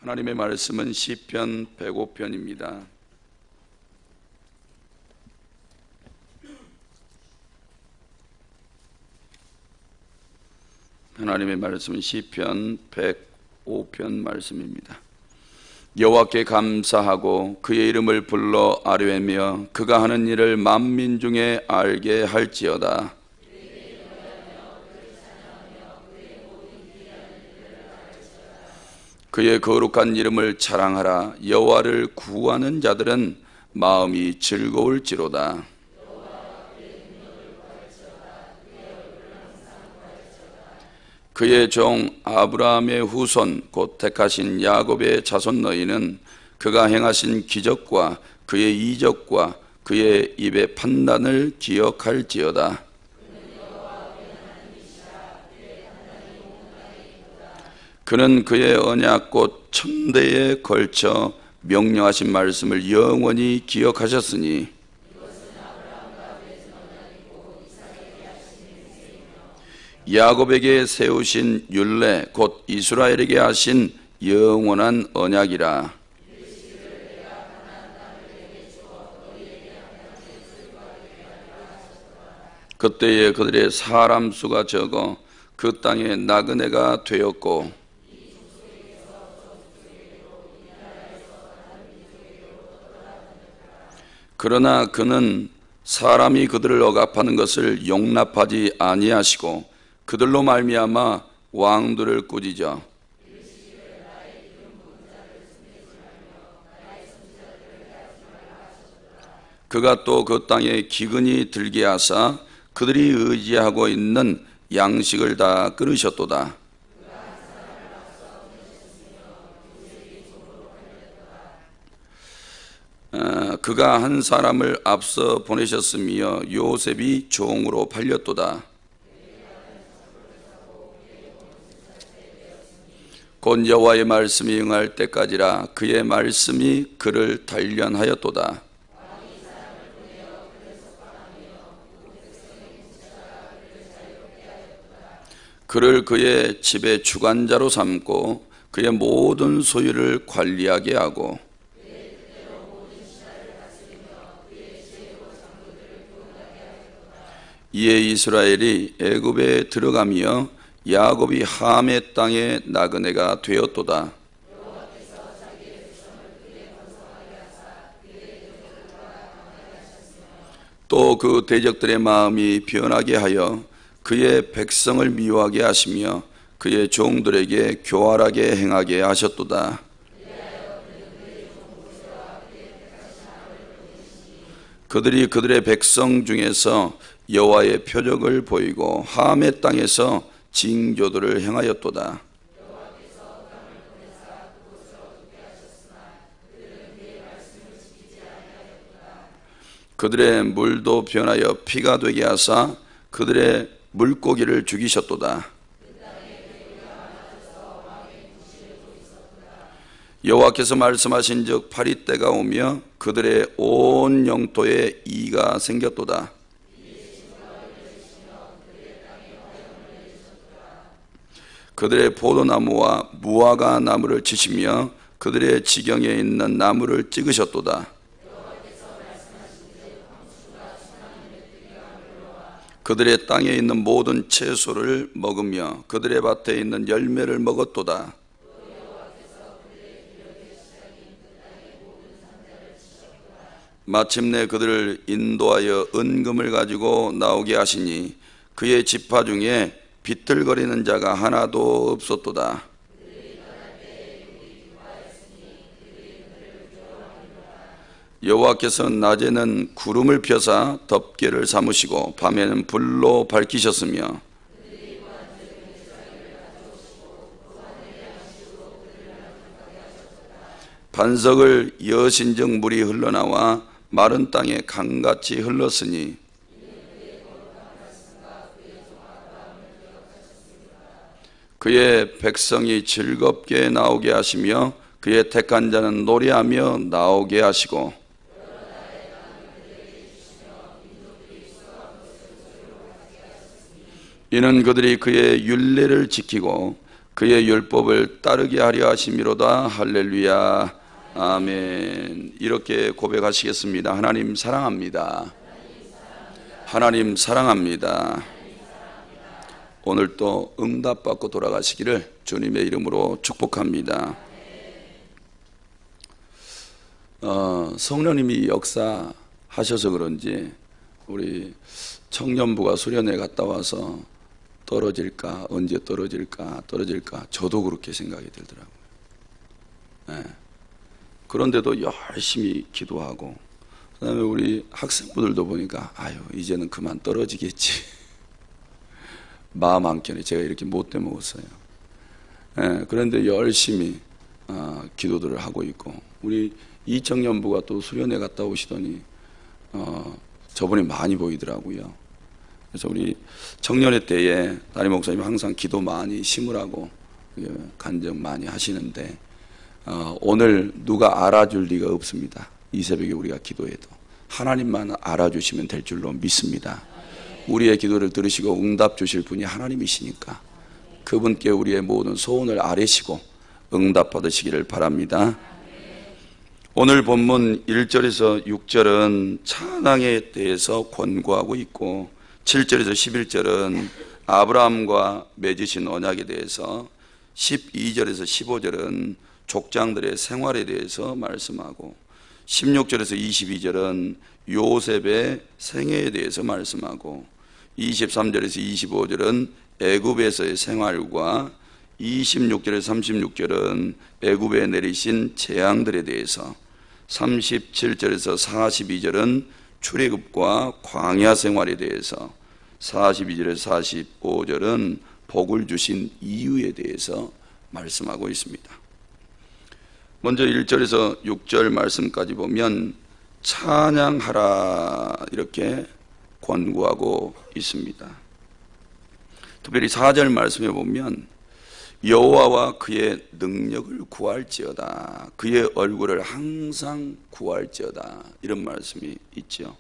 하나님의 말씀은 시편 105편입니다. 하나님의 말씀은 시편 105편 말씀입니다. 여호와께 감사하고 그의 이름을 불러 아뢰며 그가 하는 일을 만민 중에 알게 할지어다. 그의 거룩한 이름을 자랑하라. 여호와를 구하는 자들은 마음이 즐거울지로다. 그의 종 아브라함의 후손 곧 택하신 야곱의 자손 너희는 그가 행하신 기적과 그의 이적과 그의 입의 판단을 기억할지어다. 그는 그의 언약 곧 천대에 걸쳐 명령하신 말씀을 영원히 기억하셨으니 야곱에게 세우신 율례 곧 이스라엘에게 하신 영원한 언약이라. 그때에 그들의 사람 수가 적어 그 땅에 나그네가 되었고 그러나 그는 사람이 그들을 억압하는 것을 용납하지 아니하시고 그들로 말미암아 왕들을 꾸짖어 그가 또 그 땅에 기근이 들게 하사 그들이 의지하고 있는 양식을 다 끊으셨도다. 그가 한 사람을 앞서 보내셨으며 요셉이 종으로 팔렸도다. 곧 여호와의 말씀이 응할 때까지라. 그의 말씀이 그를 단련하였도다. 그를 그의 집의 주관자로 삼고 그의 모든 소유를 관리하게 하고 이에 이스라엘이 애굽에 들어가며 야곱이 함의 땅에 나그네가 되었도다. 또 그 대적들의 마음이 변하게 하여 그의 백성을 미워하게 하시며 그의 종들에게 교활하게 행하게 하셨도다. 그들이 그들의 백성 중에서 여호와의 표적을 보이고 함의 땅에서 징조들을 행하였도다. 그들의 물도 변하여 피가 되게 하사 그들의 물고기를 죽이셨도다. 여호와께서 말씀하신즉 파리때가 오며 그들의 온 영토에 이가 생겼도다. 그들의 포도나무와 무화과 나무를 치시며 그들의 지경에 있는 나무를 찍으셨도다. 그들의 땅에 있는 모든 채소를 먹으며 그들의 밭에 있는 열매를 먹었도다. 마침내 그들을 인도하여 은금을 가지고 나오게 하시니 그의 지파 중에 비틀거리는 자가 하나도 없었도다. 여호와께서 낮에는 구름을 펴사 덮개를 삼으시고 밤에는 불로 밝히셨으며 반석을 여신적 물이 흘러나와 마른 땅에 강같이 흘렀으니 그의 백성이 즐겁게 나오게 하시며 그의 택한 자는 노래하며 나오게 하시고 이는 그들이 그의 율례를 지키고 그의 율법을 따르게 하려 하심이로다. 할렐루야. 아멘. 이렇게 고백하시겠습니다. 하나님 사랑합니다. 하나님 사랑합니다. 오늘 또 응답받고 돌아가시기를 주님의 이름으로 축복합니다. 성령님이 역사하셔서 그런지 우리 청년부가 수련회 갔다 와서 떨어질까, 언제 떨어질까 저도 그렇게 생각이 들더라고요. 네. 그런데도 열심히 기도하고, 그 다음에 우리 학생분들도 보니까 아유 이제는 그만 떨어지겠지 마음 한켠에 제가 이렇게 못돼 먹었어요. 네. 그런데 열심히 기도들을 하고 있고, 우리 이청년부가 또 수련회 갔다 오시더니 저번에 많이 보이더라고요. 그래서 우리 청년회 때에 담임 목사님이 항상 기도 많이 심으라고 간증 많이 하시는데, 오늘 누가 알아줄 리가 없습니다. 이 새벽에 우리가 기도해도 하나님만 알아주시면 될 줄로 믿습니다. 우리의 기도를 들으시고 응답 주실 분이 하나님이시니까 그분께 우리의 모든 소원을 아뢰시고 응답 받으시기를 바랍니다. 오늘 본문 1절에서 6절은 찬양에 대해서 권고하고 있고, 7절에서 11절은 아브라함과 맺으신 언약에 대해서, 12절에서 15절은 족장들의 생활에 대해서 말씀하고, 16절에서 22절은 요셉의 생애에 대해서 말씀하고, 23절에서 25절은 애굽에서의 생활과 26절에서 36절은 애굽에 내리신 재앙들에 대해서, 37절에서 42절은 출애굽과 광야 생활에 대해서, 42절에서 45절은 복을 주신 이유에 대해서 말씀하고 있습니다. 먼저 1절에서 6절 말씀까지 보면 찬양하라 이렇게 권고하고 있습니다. 특별히 4절 말씀에 보면 여호와와 그의 능력을 구할지어다, 그의 얼굴을 항상 구할지어다, 이런 말씀이 있죠.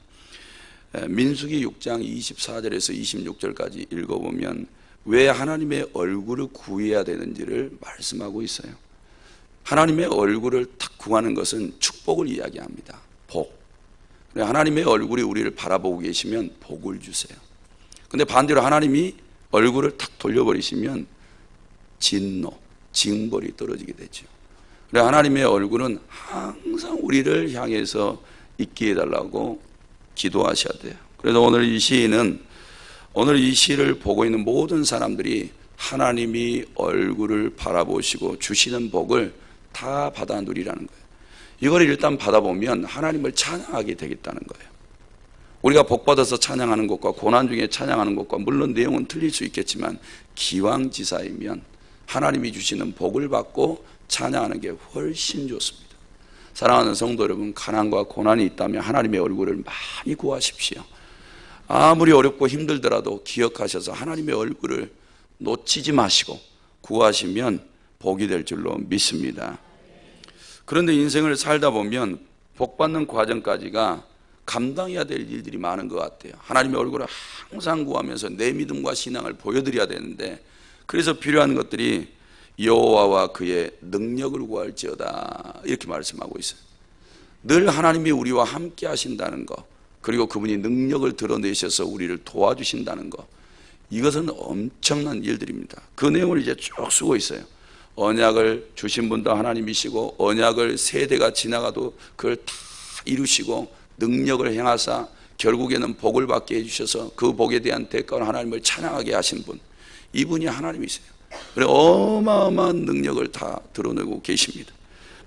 민수기 6장 24절에서 26절까지 읽어보면 왜 하나님의 얼굴을 구해야 되는지를 말씀하고 있어요. 하나님의 얼굴을 탁 구하는 것은 축복을 이야기합니다. 복. 하나님의 얼굴이 우리를 바라보고 계시면 복을 주세요. 근데 반대로 하나님이 얼굴을 탁 돌려버리시면 진노, 징벌이 떨어지게 되죠. 그래서 하나님의 얼굴은 항상 우리를 향해서 있게 해달라고 기도하셔야 돼요. 그래서 오늘 이 시인은, 오늘 이 시를 보고 있는 모든 사람들이 하나님이 얼굴을 바라보시고 주시는 복을 다 받아 누리라는 거예요. 이걸 일단 받아보면 하나님을 찬양하게 되겠다는 거예요. 우리가 복받아서 찬양하는 것과 고난 중에 찬양하는 것과 물론 내용은 틀릴 수 있겠지만 기왕지사이면 하나님이 주시는 복을 받고 찬양하는 게 훨씬 좋습니다. 사랑하는 성도 여러분, 가난과 고난이 있다면 하나님의 얼굴을 많이 구하십시오. 아무리 어렵고 힘들더라도 기억하셔서 하나님의 얼굴을 놓치지 마시고 구하시면 복이 될 줄로 믿습니다. 그런데 인생을 살다 보면 복받는 과정까지가 감당해야 될 일들이 많은 것 같아요. 하나님의 얼굴을 항상 구하면서 내 믿음과 신앙을 보여드려야 되는데, 그래서 필요한 것들이 여호와와 그의 능력을 구할지어다 이렇게 말씀하고 있어요. 늘 하나님이 우리와 함께 하신다는 것, 그리고 그분이 능력을 드러내셔서 우리를 도와주신다는 것, 이것은 엄청난 일들입니다. 그 내용을 이제 쭉 쓰고 있어요. 언약을 주신 분도 하나님이시고 언약을 세대가 지나가도 그걸 다 이루시고 능력을 행하사 결국에는 복을 받게 해주셔서 그 복에 대한 대가로 하나님을 찬양하게 하신 분, 이분이 하나님이세요. 그래 어마어마한 능력을 다 드러내고 계십니다.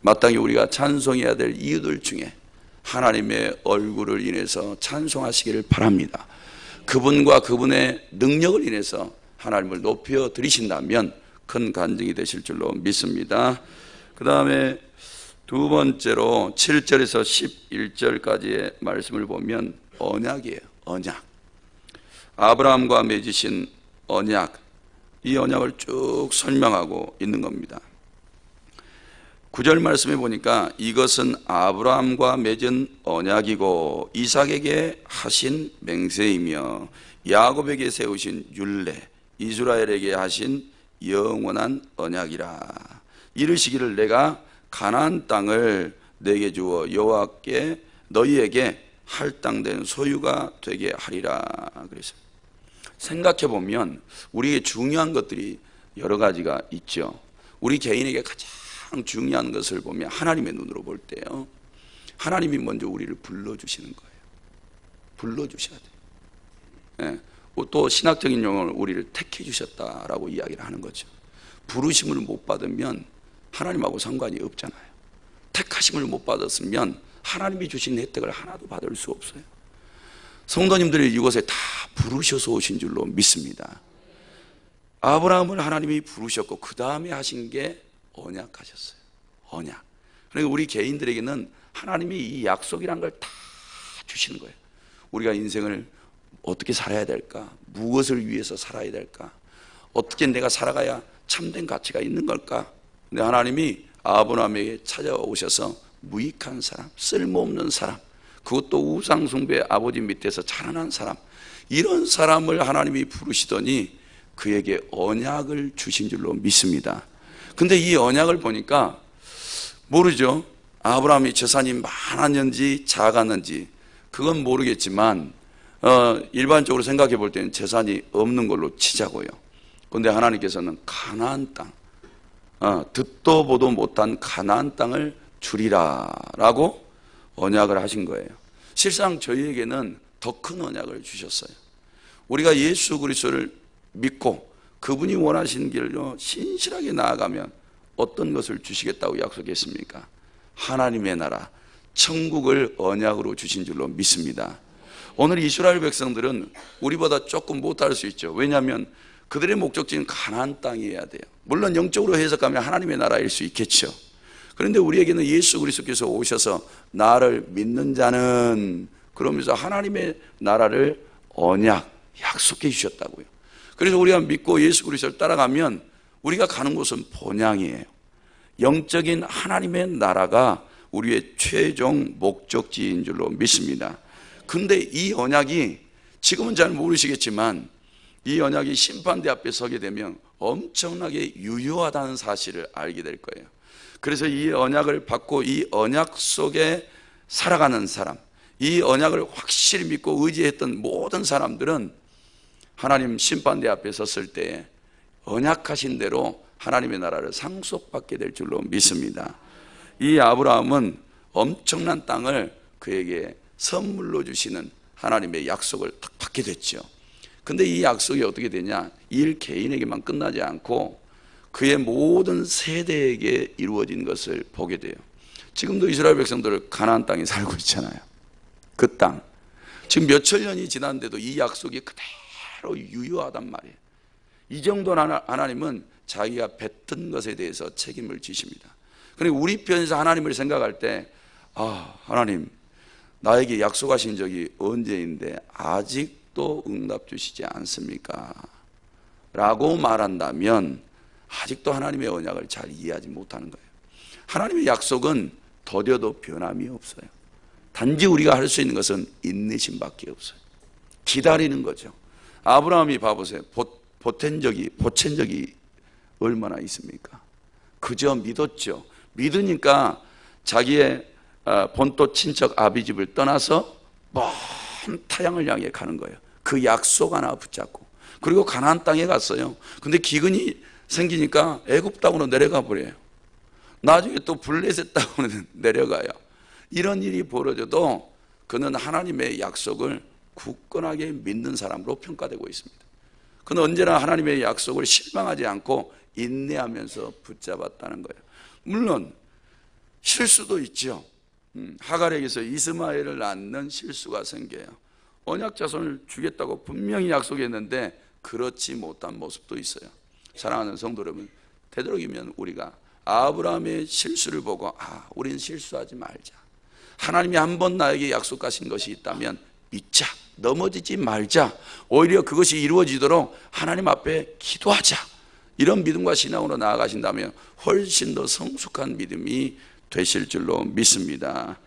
마땅히 우리가 찬송해야 될 이유들 중에 하나님의 얼굴을 인해서 찬송하시기를 바랍니다. 그분과 그분의 능력을 인해서 하나님을 높여 드리신다면 큰 간증이 되실 줄로 믿습니다. 그 다음에 두 번째로 7절에서 11절까지의 말씀을 보면 언약이에요. 언약. 아브라함과 맺으신 언약, 이 언약을 쭉 설명하고 있는 겁니다. 9절 말씀에 보니까 이것은 아브라함과 맺은 언약이고 이삭에게 하신 맹세이며 야곱에게 세우신 율례, 이스라엘에게 하신 영원한 언약이라. 이르시기를 내가 가나안 땅을 내게 주어 여호와께 너희에게 할당된 소유가 되게 하리라. 그래서 생각해 보면 우리에게 중요한 것들이 여러 가지가 있죠. 우리 개인에게 가장 중요한 것을 보면 하나님의 눈으로 볼 때요, 하나님이 먼저 우리를 불러주시는 거예요. 불러주셔야 돼요. 예. 또 신학적인 용어로 우리를 택해 주셨다라고 이야기를 하는 거죠. 부르심을 못 받으면 하나님하고 상관이 없잖아요. 택하심을 못 받았으면 하나님이 주신 혜택을 하나도 받을 수 없어요. 성도님들이 이곳에 다 부르셔서 오신 줄로 믿습니다. 아브라함을 하나님이 부르셨고 그 다음에 하신 게 언약하셨어요. 언약. 그러니까 우리 개인들에게는 하나님이 이 약속이란 걸 다 주시는 거예요. 우리가 인생을 어떻게 살아야 될까? 무엇을 위해서 살아야 될까? 어떻게 내가 살아가야 참된 가치가 있는 걸까? 근데 하나님이 아브라함에게 찾아오셔서 무익한 사람, 쓸모없는 사람, 그것도 우상숭배 아버지 밑에서 자라난 사람, 이런 사람을 하나님이 부르시더니 그에게 언약을 주신 줄로 믿습니다. 근데 이 언약을 보니까 모르죠. 아브라함이 재산이 많았는지 작았는지 그건 모르겠지만 일반적으로 생각해 볼 때는 재산이 없는 걸로 치자고요. 그런데 하나님께서는 가나안 땅, 듣도 보도 못한 가나안 땅을 주리라 라고 언약을 하신 거예요. 실상 저희에게는 더 큰 언약을 주셨어요. 우리가 예수 그리스도를 믿고 그분이 원하시는 길로 신실하게 나아가면 어떤 것을 주시겠다고 약속했습니까? 하나님의 나라, 천국을 언약으로 주신 줄로 믿습니다. 오늘 이스라엘 백성들은 우리보다 조금 못할 수 있죠. 왜냐하면 그들의 목적지는 가나안 땅이어야 돼요. 물론 영적으로 해석하면 하나님의 나라일 수 있겠죠. 그런데 우리에게는 예수 그리스도께서 오셔서 나를 믿는 자는, 그러면서 하나님의 나라를 언약, 약속해 주셨다고요. 그래서 우리가 믿고 예수 그리스도를 따라가면 우리가 가는 곳은 본향이에요. 영적인 하나님의 나라가 우리의 최종 목적지인 줄로 믿습니다. 근데 이 언약이 지금은 잘 모르시겠지만 이 언약이 심판대 앞에 서게 되면 엄청나게 유효하다는 사실을 알게 될 거예요. 그래서 이 언약을 받고 이 언약 속에 살아가는 사람, 이 언약을 확실히 믿고 의지했던 모든 사람들은 하나님 심판대 앞에 섰을 때 언약하신 대로 하나님의 나라를 상속받게 될 줄로 믿습니다. 이 아브라함은 엄청난 땅을 그에게 선물로 주시는 하나님의 약속을 딱 받게 됐죠. 근데 이 약속이 어떻게 되냐? 일 개인에게만 끝나지 않고 그의 모든 세대에게 이루어진 것을 보게 돼요. 지금도 이스라엘 백성들 가나안 땅에 살고 있잖아요. 그 땅. 지금 몇천 년이 지났는데도 이 약속이 그대로 유효하단 말이에요. 이 정도는 하나님은 자기가 뱉은 것에 대해서 책임을 지십니다. 그러니까 우리 편에서 하나님을 생각할 때, 하나님 나에게 약속하신 적이 언제인데 아직도 응답 주시지 않습니까? 라고 말한다면 아직도 하나님의 언약을 잘 이해하지 못하는 거예요. 하나님의 약속은 더뎌도 변함이 없어요. 단지 우리가 할 수 있는 것은 인내심밖에 없어요. 기다리는 거죠. 아브라함이 봐보세요. 보탠 적이 얼마나 있습니까? 그저 믿었죠. 믿으니까 자기의 본토 친척 아비집을 떠나서 먼 타향을 향해 가는 거예요. 그 약속 하나 붙잡고. 그리고 가나안 땅에 갔어요. 근데 기근이 생기니까 애굽 땅으로 내려가 버려요. 나중에 또 블레셋 땅으로 내려가요. 이런 일이 벌어져도 그는 하나님의 약속을 굳건하게 믿는 사람으로 평가되고 있습니다. 그는 언제나 하나님의 약속을 실망하지 않고 인내하면서 붙잡았다는 거예요. 물론 실수도 있죠. 하갈에게서 이스마엘을 낳는 실수가 생겨요. 언약 자손을 주겠다고 분명히 약속했는데 그렇지 못한 모습도 있어요. 사랑하는 성도 여러분, 되도록이면 우리가 아브라함의 실수를 보고 우리는 실수하지 말자. 하나님이 한 번 나에게 약속하신 것이 있다면 믿자. 넘어지지 말자. 오히려 그것이 이루어지도록 하나님 앞에 기도하자. 이런 믿음과 신앙으로 나아가신다면 훨씬 더 성숙한 믿음이 되실 줄로 믿습니다.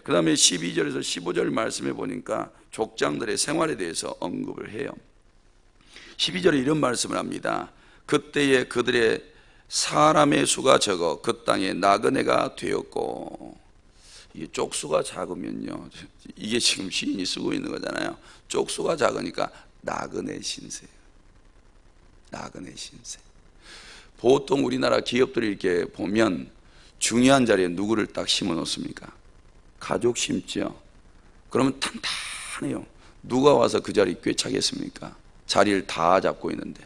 그 다음에 12절에서 15절 말씀해 보니까 족장들의 생활에 대해서 언급을 해요. 12절에 이런 말씀을 합니다. 그때에 그들의 사람의 수가 적어 그 땅에 나그네가 되었고. 이게 쪽수가 작으면요, 이게 지금 시인이 쓰고 있는 거잖아요. 쪽수가 작으니까 나그네 신세예요. 나그네 신세. 보통 우리나라 기업들이 이렇게 보면 중요한 자리에 누구를 딱 심어 놓습니까? 가족 심지요. 그러면 탄탄해요. 누가 와서 그 자리 꿰차겠습니까? 자리를 다 잡고 있는데.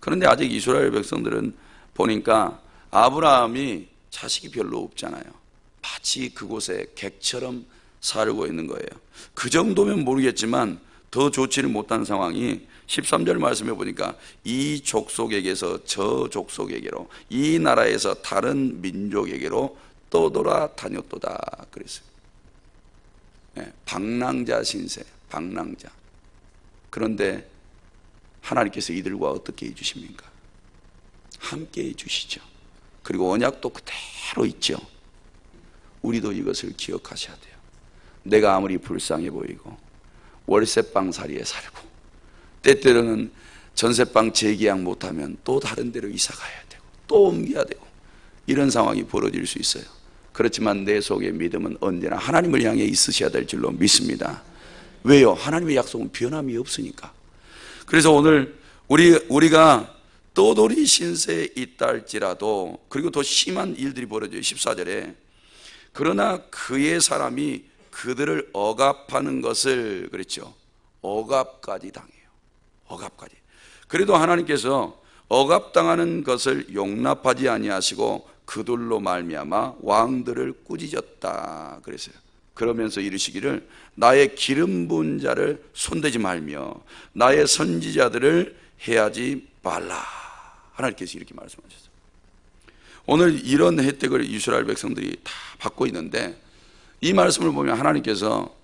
그런데 아직 이스라엘 백성들은 보니까 아브라함이 자식이 별로 없잖아요. 마치 그곳에 객처럼 살고 있는 거예요. 그 정도면 모르겠지만 더 좋지는 못한 상황이 13절 말씀해 보니까 이 족속에게서 저 족속에게로, 이 나라에서 다른 민족에게로 떠돌아 다녔도다 그랬어요. 네, 방랑자 신세, 방랑자. 그런데 하나님께서 이들과 어떻게 해주십니까? 함께 해주시죠. 그리고 언약도 그대로 있죠. 우리도 이것을 기억하셔야 돼요. 내가 아무리 불쌍해 보이고 월세방살이에 살고 때때로는 전세방 재계약 못하면 또 다른 데로 이사 가야 되고 또 옮겨야 되고 이런 상황이 벌어질 수 있어요. 그렇지만 내 속의 믿음은 언제나 하나님을 향해 있으셔야 될 줄로 믿습니다. 왜요? 하나님의 약속은 변함이 없으니까. 그래서 오늘 우리가 떠돌이 신세에 있다 할지라도, 그리고 더 심한 일들이 벌어져요. 14절에 그러나 그의 사람이 그들을 억압하는 것을, 그랬죠, 억압까지 당해요. 억압까지. 그래도 하나님께서 억압당하는 것을 용납하지 아니하시고 그들로 말미암아 왕들을 꾸짖었다 그랬어요. 그러면서 이르시기를 나의 기름 부은 자를 손대지 말며 나의 선지자들을 해하지 말라. 하나님께서 이렇게 말씀하셨어요. 오늘 이런 혜택을 이스라엘 백성들이 다 받고 있는데, 이 말씀을 보면 하나님께서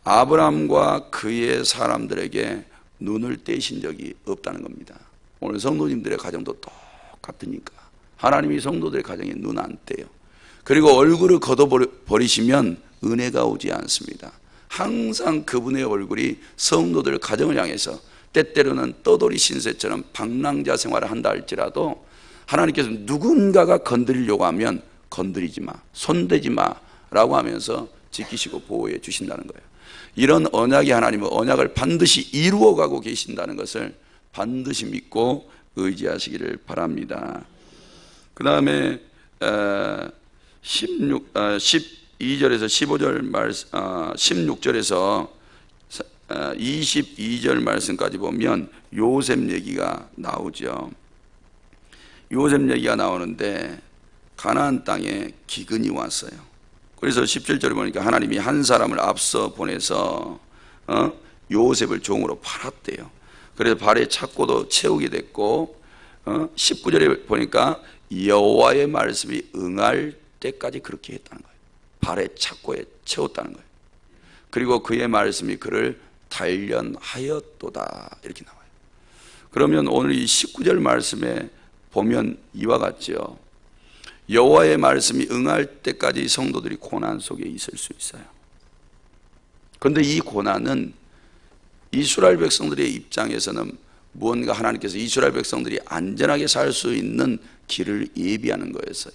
아브라함과 그의 사람들에게 눈을 떼신 적이 없다는 겁니다. 오늘 성도님들의 가정도 똑같으니까 하나님이 성도들의 가정에 눈 안 떼요. 그리고 얼굴을 걷어버리시면 은혜가 오지 않습니다. 항상 그분의 얼굴이 성도들 가정을 향해서, 때때로는 떠돌이 신세처럼 방랑자 생활을 한다 할지라도 하나님께서 누군가가 건드리려고 하면 건드리지 마, 손대지 마 라고 하면서 지키시고 보호해 주신다는 거예요. 이런 언약의 하나님은 언약을 반드시 이루어가고 계신다는 것을 반드시 믿고 의지하시기를 바랍니다. 그 다음에 12절에서 15절 말씀, 16절에서 22절 말씀까지 보면 요셉 얘기가 나오죠. 요셉 얘기가 나오는데 가나안 땅에 기근이 왔어요. 그래서 17절에 보니까 하나님이 한 사람을 앞서 보내서 요셉을 종으로 팔았대요. 그래서 발에 착고도 채우게 됐고, 19절에 보니까 여호와의 말씀이 응할 때까지 그렇게 했다는 거예요. 발에 착고에 채웠다는 거예요. 그리고 그의 말씀이 그를 단련하였도다 이렇게 나와요. 그러면 오늘 이 19절 말씀에 보면 이와 같죠. 여호와의 말씀이 응할 때까지 성도들이 고난 속에 있을 수 있어요. 그런데 이 고난은 이스라엘 백성들의 입장에서는 무언가 하나님께서 이스라엘 백성들이 안전하게 살 수 있는 길을 예비하는 거였어요.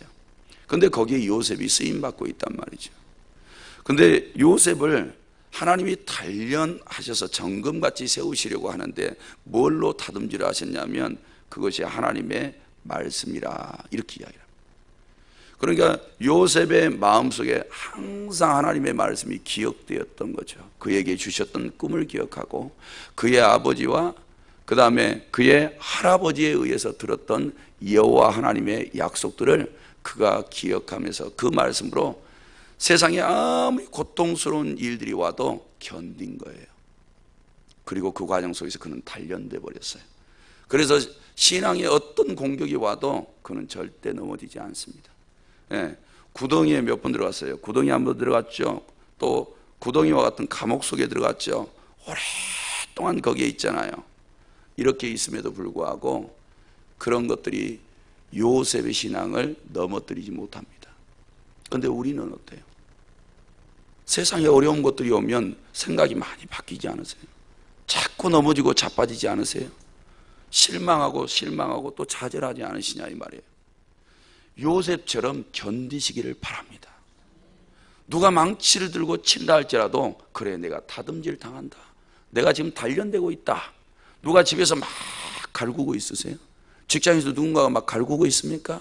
그런데 거기에 요셉이 쓰임받고 있단 말이죠. 그런데 요셉을 하나님이 단련하셔서 정금같이 세우시려고 하는데 뭘로 다듬질을 하셨냐면 그것이 하나님의 말씀이라 이렇게 이야기합니다. 그러니까 요셉의 마음속에 항상 하나님의 말씀이 기억되었던 거죠. 그에게 주셨던 꿈을 기억하고 그의 아버지와 그 다음에 그의 할아버지에 의해서 들었던 여호와 하나님의 약속들을 그가 기억하면서 그 말씀으로 세상에 아무리 고통스러운 일들이 와도 견딘 거예요. 그리고 그 과정 속에서 그는 단련돼 버렸어요. 그래서 신앙에 어떤 공격이 와도 그는 절대 넘어지지 않습니다. 예, 구덩이에 몇 번 들어갔어요. 구덩이 한 번 들어갔죠. 또 구덩이와 같은 감옥 속에 들어갔죠. 오랫동안 거기에 있잖아요. 이렇게 있음에도 불구하고 그런 것들이 요셉의 신앙을 넘어뜨리지 못합니다. 그런데 우리는 어때요? 세상에 어려운 것들이 오면 생각이 많이 바뀌지 않으세요? 자꾸 넘어지고 자빠지지 않으세요? 실망하고 또 좌절하지 않으시냐 이 말이에요. 요셉처럼 견디시기를 바랍니다. 누가 망치를 들고 친다 할지라도 그래 내가 다듬질 당한다, 내가 지금 단련되고 있다. 누가 집에서 막 갈구고 있으세요? 직장에서 누군가가 막 갈구고 있습니까?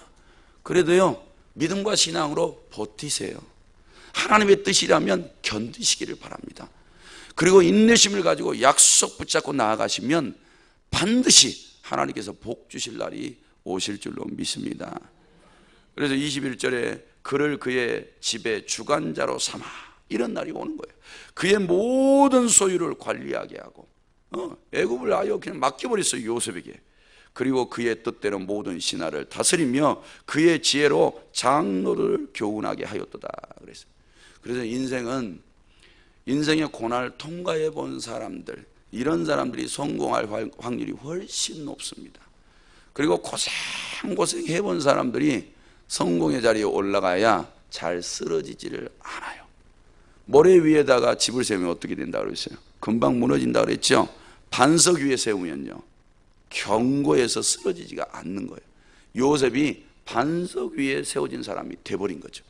그래도요 믿음과 신앙으로 버티세요. 하나님의 뜻이라면 견디시기를 바랍니다. 그리고 인내심을 가지고 약속 붙잡고 나아가시면 반드시 하나님께서 복 주실 날이 오실 줄로 믿습니다. 그래서 21절에 그를 그의 집의 주관자로 삼아, 이런 날이 오는 거예요. 그의 모든 소유를 관리하게 하고 애굽을 아예 그냥 맡겨버렸어요 요셉에게. 그리고 그의 뜻대로 모든 신하를 다스리며 그의 지혜로 장로를 교훈하게 하였도다 그랬어요. 그래서 인생의 고난을 통과해 본 사람들, 이런 사람들이 성공할 확률이 훨씬 높습니다. 그리고 고생해 본 사람들이 성공의 자리에 올라가야 잘 쓰러지지를 않아요. 모래 위에다가 집을 세우면 어떻게 된다고 그랬어요? 금방 무너진다고 그랬죠. 반석 위에 세우면요 견고해서 쓰러지지가 않는 거예요. 요셉이 반석 위에 세워진 사람이 돼버린 거죠.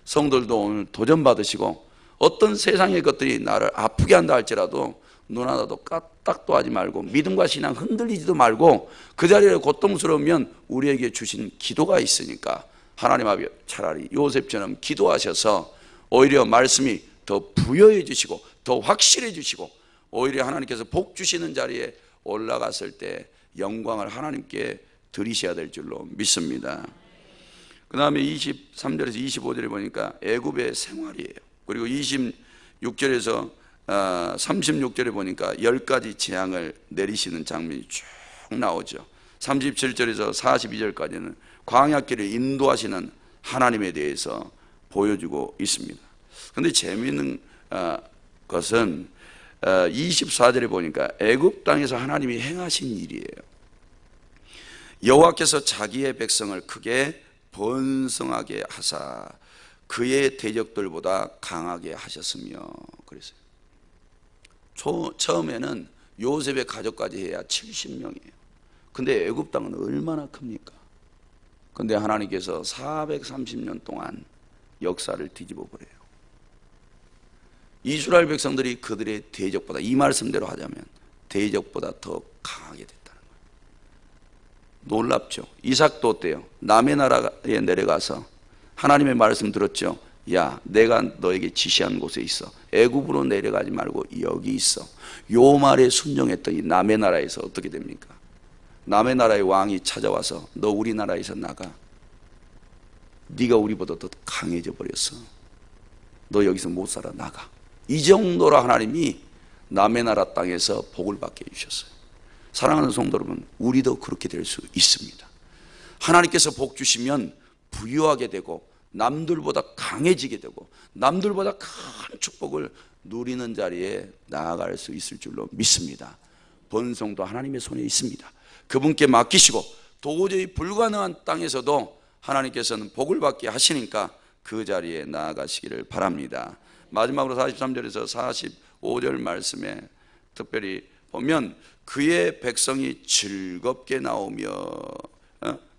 성도들도 오늘 도전 받으시고 어떤 세상의 것들이 나를 아프게 한다 할지라도 눈 하나도 까딱도 하지 말고 믿음과 신앙 흔들리지도 말고 그 자리에 고통스러우면 우리에게 주신 기도가 있으니까 하나님 앞에 차라리 요셉처럼 기도하셔서 오히려 말씀이 더 부여해 주시고 더 확실해 주시고 오히려 하나님께서 복 주시는 자리에 올라갔을 때 영광을 하나님께 드리셔야 될 줄로 믿습니다. 그 다음에 23절에서 25절에 보니까 애굽의 생활이에요. 그리고 26절에서 36절에 보니까 10가지 재앙을 내리시는 장면이 쭉 나오죠. 37절에서 42절까지는 광야길을 인도하시는 하나님에 대해서 보여주고 있습니다. 그런데 재미있는 것은 24절에 보니까 애굽 땅에서 하나님이 행하신 일이에요. 여호와께서 자기의 백성을 크게 번성하게 하사 그의 대적들보다 강하게 하셨으며 그랬어요. 처음에는 요셉의 가족까지 해야 70명이에요. 근데 애굽 땅은 얼마나 큽니까? 근데 하나님께서 430년 동안 역사를 뒤집어 버려요. 이스라엘 백성들이 그들의 대적보다, 이 말씀대로 하자면 대적보다 더 강하게 됐다는 거예요. 놀랍죠. 이삭도 어때요? 남의 나라에 내려가서 하나님의 말씀 들었죠. 야, 내가 너에게 지시한 곳에 있어. 애굽으로 내려가지 말고 여기 있어. 요 말에 순종했더니 남의 나라에서 어떻게 됩니까? 남의 나라의 왕이 찾아와서 너 우리나라에서 나가. 네가 우리보다 더 강해져 버렸어. 너 여기서 못 살아, 나가. 이 정도로 하나님이 남의 나라 땅에서 복을 받게 해주셨어요. 사랑하는 성도 여러분, 우리도 그렇게 될 수 있습니다. 하나님께서 복 주시면 부유하게 되고 남들보다 강해지게 되고 남들보다 큰 축복을 누리는 자리에 나아갈 수 있을 줄로 믿습니다. 번성도 하나님의 손에 있습니다. 그분께 맡기시고 도저히 불가능한 땅에서도 하나님께서는 복을 받게 하시니까 그 자리에 나아가시기를 바랍니다. 마지막으로 43절에서 45절 말씀에 특별히 보면 그의 백성이 즐겁게 나오며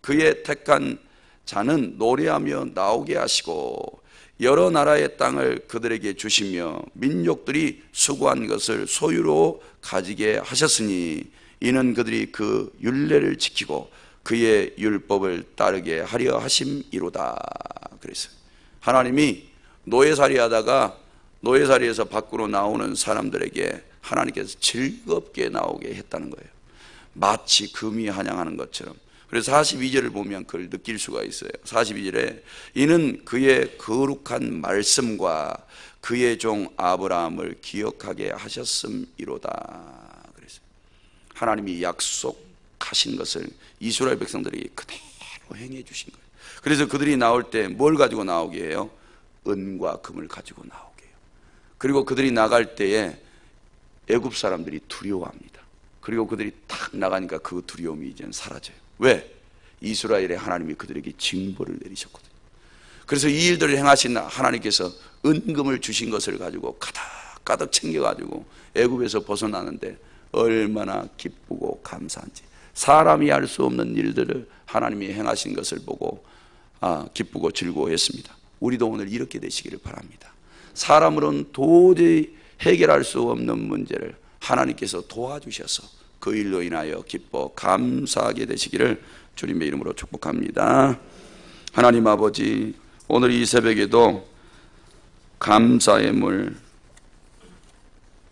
그의 택한 자는 노래하며 나오게 하시고 여러 나라의 땅을 그들에게 주시며 민족들이 수고한 것을 소유로 가지게 하셨으니 이는 그들이 그 율례를 지키고 그의 율법을 따르게 하려 하심이로다. 그랬어요. 하나님이 노예살이 하다가 노예살이에서 밖으로 나오는 사람들에게 하나님께서 즐겁게 나오게 했다는 거예요. 마치 금이 환영하는 것처럼. 그래서 42절을 보면 그걸 느낄 수가 있어요. 42절에 이는 그의 거룩한 말씀과 그의 종 아브라함을 기억하게 하셨음이로다. 그랬어요. 하나님이 약속하신 것을 이스라엘 백성들이 그대로 행해 주신 거예요. 그래서 그들이 나올 때 뭘 가지고 나오게 해요? 은과 금을 가지고 나오게 해요. 그리고 그들이 나갈 때에 애굽 사람들이 두려워합니다. 그리고 그들이 탁 나가니까 그 두려움이 이제는 사라져요. 왜? 이스라엘의 하나님이 그들에게 징벌을 내리셨거든요. 그래서 이 일들을 행하신 하나님께서 은금을 주신 것을 가지고 가득 챙겨가지고 애굽에서 벗어나는데 얼마나 기쁘고 감사한지. 사람이 할 수 없는 일들을 하나님이 행하신 것을 보고 기쁘고 즐거워했습니다. 우리도 오늘 이렇게 되시기를 바랍니다. 사람으로는 도저히 해결할 수 없는 문제를 하나님께서 도와주셔서 그 일로 인하여 기뻐 감사하게 되시기를 주님의 이름으로 축복합니다. 하나님 아버지, 오늘 이 새벽에도 감사의 물,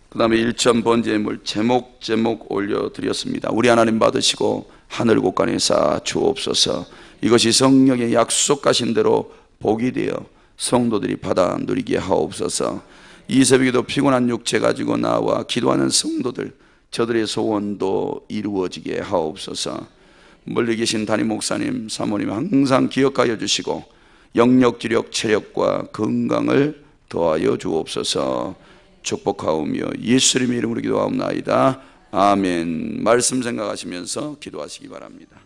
그 다음에 일천 번제의 물 제목 올려드렸습니다. 우리 하나님 받으시고 하늘 곳간에 쌓아 주옵소서. 이것이 성령의 약속하신 대로 복이 되어 성도들이 받아 누리게 하옵소서. 이 새벽에도 피곤한 육체 가지고 나와 기도하는 성도들, 저들의 소원도 이루어지게 하옵소서. 멀리 계신 담임 목사님, 사모님 항상 기억하여 주시고 영력, 지력, 체력과 건강을 더하여 주옵소서. 축복하오며 예수님의 이름으로 기도하옵나이다. 아멘. 말씀 생각하시면서 기도하시기 바랍니다.